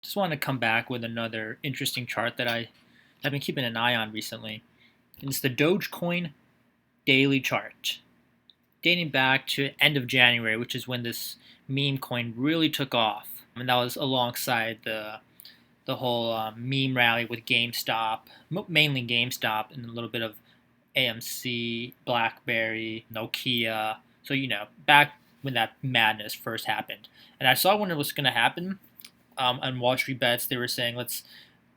Just wanted to come back with another interesting chart that have been keeping an eye on recently. And it's the Dogecoin daily chart, dating back to end of January, which is when this meme coin really took off. And that was alongside the whole meme rally with GameStop, mainly GameStop, and a little bit of AMC, BlackBerry, Nokia. So back when that madness first happened, and I saw when it was going to happen. On Wall Street Bets, they were saying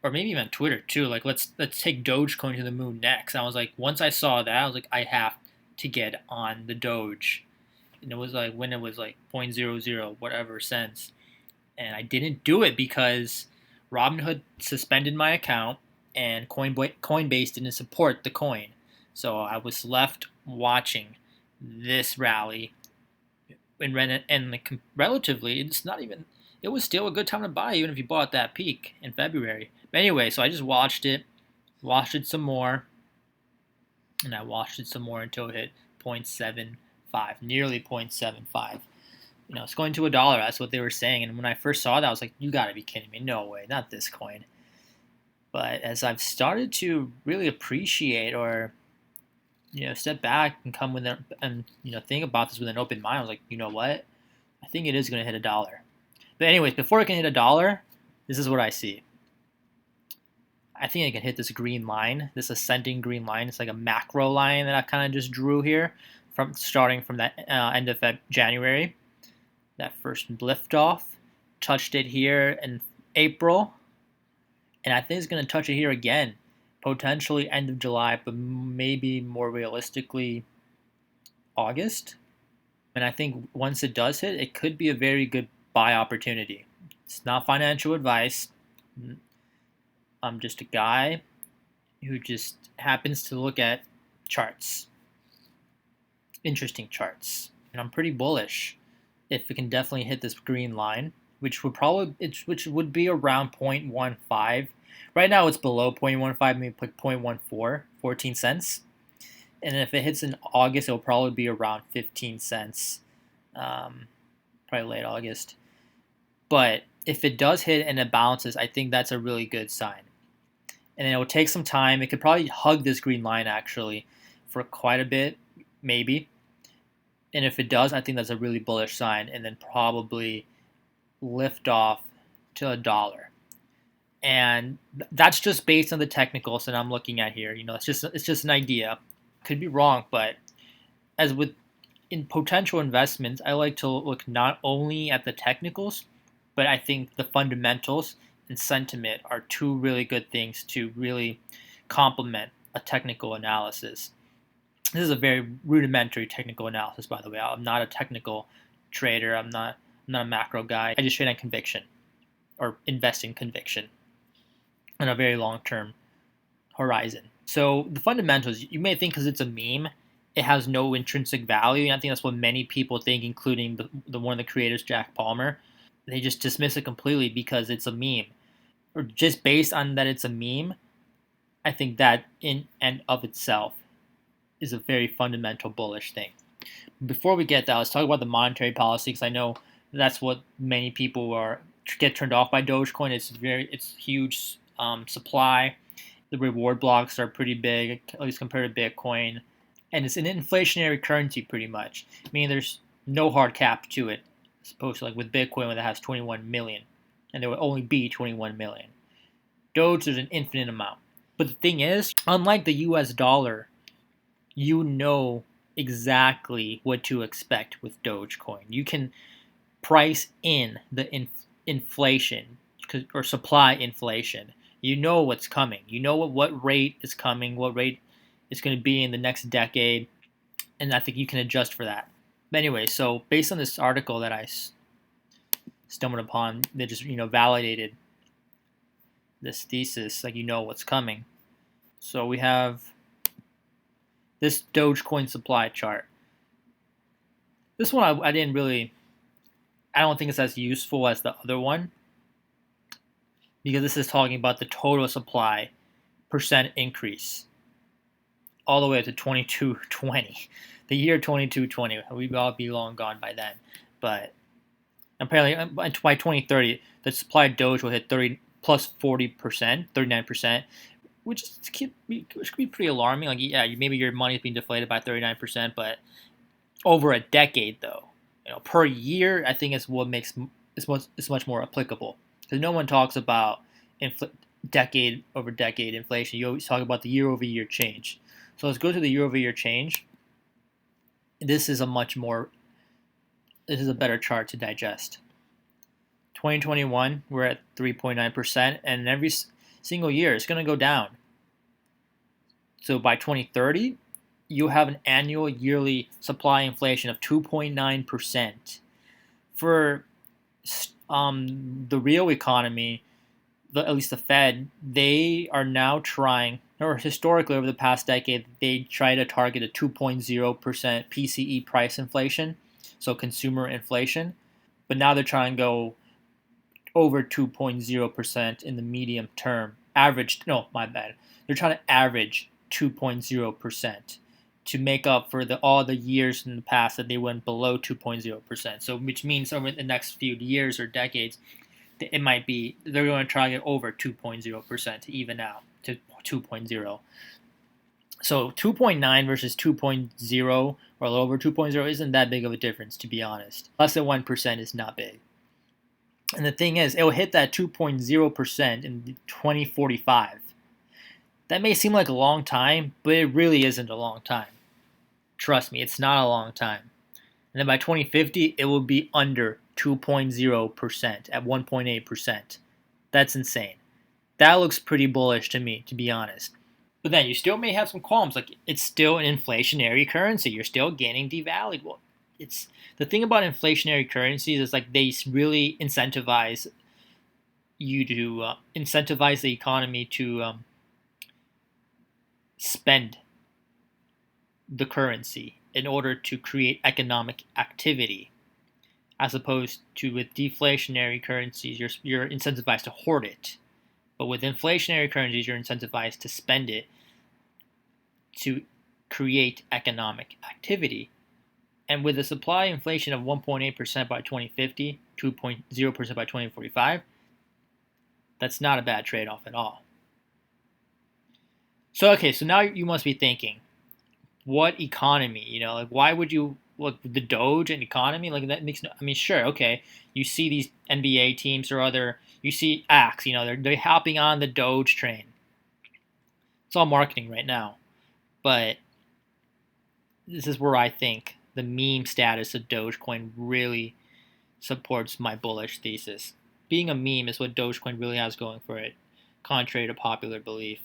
or maybe even Twitter too, like let's take Dogecoin to the moon next. And I was like, once I saw that, I was like, I have to get on the Doge. And it was like when it was like 0.00 whatever cents, and I didn't do it because Robinhood suspended my account and Coinbase didn't support the coin. So I was left watching this rally, and relatively, it's not even. It was still a good time to buy, even if you bought that peak in February. But anyway, so I just watched it some more, and I watched it some more until it hit 0.75, nearly 0.75. It's going to $1. That's what they were saying. And when I first saw that, I was like, you got to be kidding me. No way, not this coin. But as I've started to really appreciate or step back and come with it and think about this with an open mind, I was like, you know what? I think it is going to hit $1. But anyways, before it can hit $1, this is what I see. I think it can hit this green line, this ascending green line. It's like a macro line that I kind of just drew here, from starting from that end of January. That first liftoff, touched it here in April, and I think it's going to touch it here again, potentially end of July, but maybe more realistically August. And I think once it does hit, it could be a very good buy opportunity. It's not financial advice. I'm just a guy who just happens to look at charts, interesting charts, and I'm pretty bullish if it can definitely hit this green line, which would be around 0.15. Right now it's below 0.15, maybe like 0.14, 14 cents. And if it hits in August, it'll probably be around 15 cents, probably late August. But if it does hit and it bounces, I think that's a really good sign. And then it will take some time. It could probably hug this green line actually for quite a bit, maybe. And if it does, I think that's a really bullish sign, and then probably lift off to $1. And that's just based on the technicals that I'm looking at here. It's just an idea. Could be wrong, but as with in potential investments, I like to look not only at the technicals, but I think the fundamentals and sentiment are two really good things to really complement a technical analysis. This is a very rudimentary technical analysis, by the way. I'm not a technical trader. I'm not a macro guy. I just trade on conviction or invest in conviction on a very long-term horizon. So the fundamentals, you may think because it's a meme, it has no intrinsic value. And I think that's what many people think, including the one of the creators, Jack Palmer. They just dismiss it completely because it's a meme. Or just based on that it's a meme, I think that in and of itself is a very fundamental bullish thing. Before we get that, let's talk about the monetary policy, because I know that's what many people get turned off by Dogecoin. It's huge supply. The reward blocks are pretty big, at least compared to Bitcoin, and it's an inflationary currency pretty much. Meaning there's no hard cap to it, as opposed to like with Bitcoin where it has 21 million, and there will only be 21 million. Doge, there's an infinite amount. But the thing is, unlike the US dollar, you know exactly what to expect with Dogecoin. You can price in the inflation or supply inflation. You know what's coming. You know what rate is coming, what rate is going to be in the next decade, and I think you can adjust for that. But anyway, so based on this article that I stumbled upon, they just validated this thesis, like what's coming. So we have this Dogecoin supply chart. This one I don't think it's as useful as the other one, because this is talking about the total supply percent increase all the way up to 2220. The year 2220. We'd all be long gone by then. But Apparently, by 2030, the supply of Doge will hit 30 plus 40%, 39%, which could be pretty alarming. Like, yeah, maybe your money is being deflated by 39%, but over a decade, though, per year, I think is what makes it's much more applicable, because no one talks about decade over decade inflation. You always talk about the year over year change. So let's go to the year over year change. This is a better chart to digest. 2021, we're at 3.9%, and every single year it's going to go down. So by 2030, you have an annual yearly supply inflation of 2.9%. For the real economy, at least the Fed, they are now trying, or historically over the past decade, they try to target a 2.0% PCE price inflation, so consumer inflation. But now they're trying to go over 2.0% in the medium term. They're trying to average 2.0% to make up for all the years in the past that they went below 2.0%. So which means over the next few years or decades, they're going to try to get over 2.0% to even out to 2.0. So 2.9 versus 2.0 or a little over 2.0 isn't that big of a difference, to be honest. Less than 1% is not big. And the thing is, it will hit that 2.0% in 2045. That may seem like a long time, but it really isn't a long time. Trust me, it's not a long time. And then by 2050, it will be under 2.0% at 1.8%. That's insane. That looks pretty bullish to me, to be honest. But then you still may have some qualms. Like, it's still an inflationary currency. You're still getting devalued. Well, it's the thing about inflationary currencies is like they really incentivize you to incentivize the economy to spend the currency in order to create economic activity, as opposed to with deflationary currencies, you're incentivized to hoard it. But with inflationary currencies, you're incentivized to spend it to create economic activity. And with a supply inflation of 1.8% by 2050, 2.0% by 2045, that's not a bad trade-off at all. So now you must be thinking, what economy? Like, why would you look the Doge and economy? Like, that makes no. I mean, sure, okay. You see these NBA teams or you see acts. They're hopping on the Doge train. It's all marketing right now, but this is where I think the meme status of Dogecoin really supports my bullish thesis. Being a meme is what Dogecoin really has going for it, contrary to popular belief.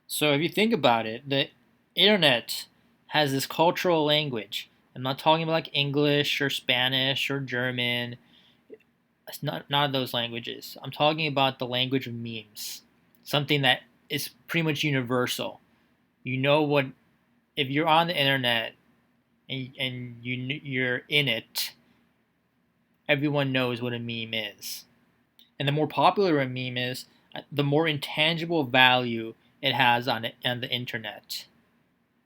So if you think about it, the internet has this cultural language. I'm not talking about like English or Spanish or German. It's not of those languages. I'm talking about the language of memes. Something that is pretty much universal. If you're on the internet and you're in it, everyone knows what a meme is. And the more popular a meme is, the more intangible value it has on the internet.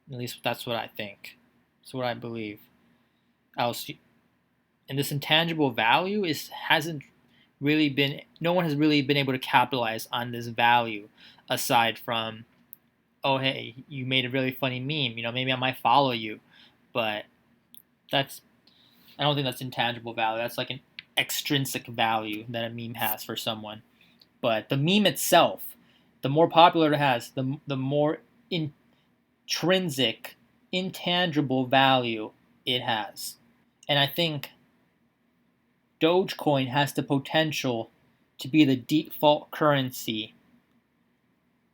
At least that's what I think. That's what I believe. And this intangible value no one has really been able to capitalize on this value aside from, oh hey, you made a really funny meme. Maybe I might follow you, but I don't think that's intangible value. That's like an extrinsic value that a meme has for someone. But the meme itself, the more popular it has, the more intrinsic, intangible value it has. And I think Dogecoin has the potential to be the default currency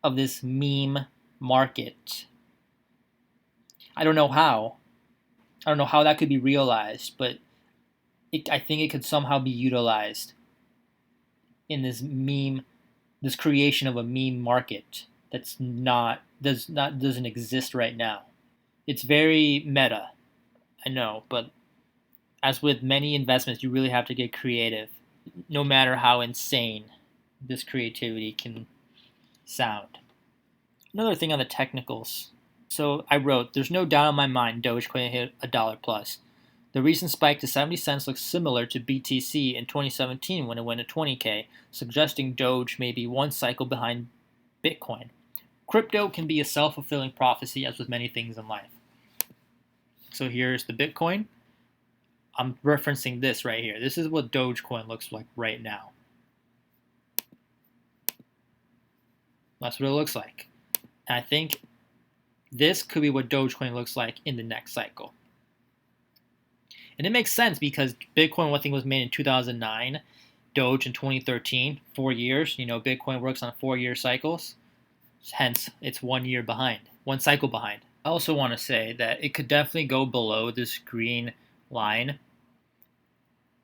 of this meme market. I don't know how. I don't know how that could be realized, but I think it could somehow be utilized in this creation of a meme market doesn't exist right now. It's very meta, I know, but as with many investments, you really have to get creative, no matter how insane this creativity can sound. Another thing on the technicals. So I wrote, there's no doubt in my mind Dogecoin hit $1 plus. The recent spike to 70 cents looks similar to BTC in 2017 when it went to 20K, suggesting Doge may be one cycle behind Bitcoin. Crypto can be a self-fulfilling prophecy, as with many things in life. So here's the Bitcoin. I'm referencing this right here. This is what Dogecoin looks like right now. That's what it looks like. And I think this could be what Dogecoin looks like in the next cycle. And it makes sense because Bitcoin, I think, was made in 2009, Doge in 2013, 4 years. Bitcoin works on 4-year cycles. Hence, it's 1 year behind, one cycle behind. I also want to say that it could definitely go below this green line.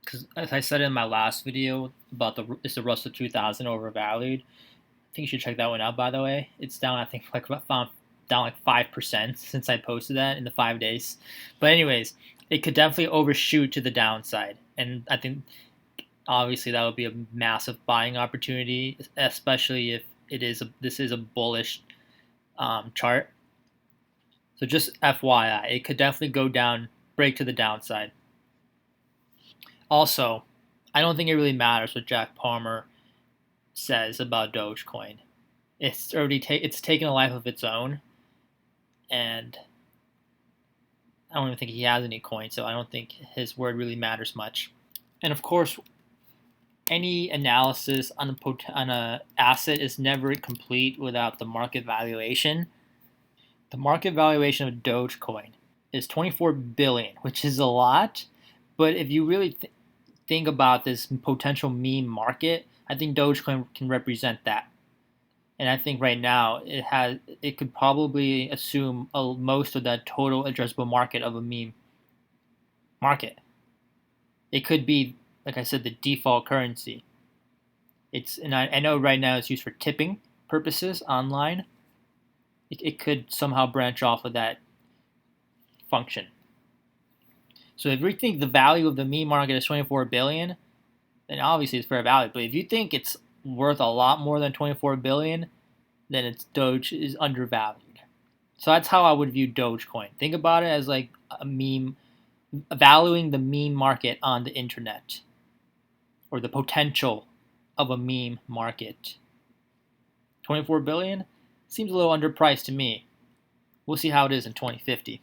Because as I said in my last video about is the Russell 2000 overvalued. I think you should check that one out, by the way. It's down, I think, down like 5% since I posted that in the 5 days. But anyways, it could definitely overshoot to the downside. And I think, obviously, that would be a massive buying opportunity, especially if this is a bullish chart. So just FYI, it could definitely go down, break to the downside. Also, I don't think it really matters what Jack Palmer says about Dogecoin. It's already it's taken a life of its own, and I don't even think he has any coin, so I don't think his word really matters much. And of course, any analysis on a asset is never complete without the market valuation. The market valuation of Dogecoin is 24 billion, which is a lot, but if you really think about this potential meme market, I think Dogecoin can represent that. And I think right now it could probably assume most of that total addressable market of a meme market. It could be, like I said, the default currency. And I know right now it's used for tipping purposes online. It could somehow branch off of that function. So if you think the value of the meme market is 24 billion, then obviously it's fair value. But if you think it's worth a lot more than 24 billion, then it's Doge is undervalued. So that's how I would view Dogecoin. Think about it as like a meme, valuing the meme market on the internet, or the potential of a meme market. 24 billion seems a little underpriced to me. We'll see how it is in 2050.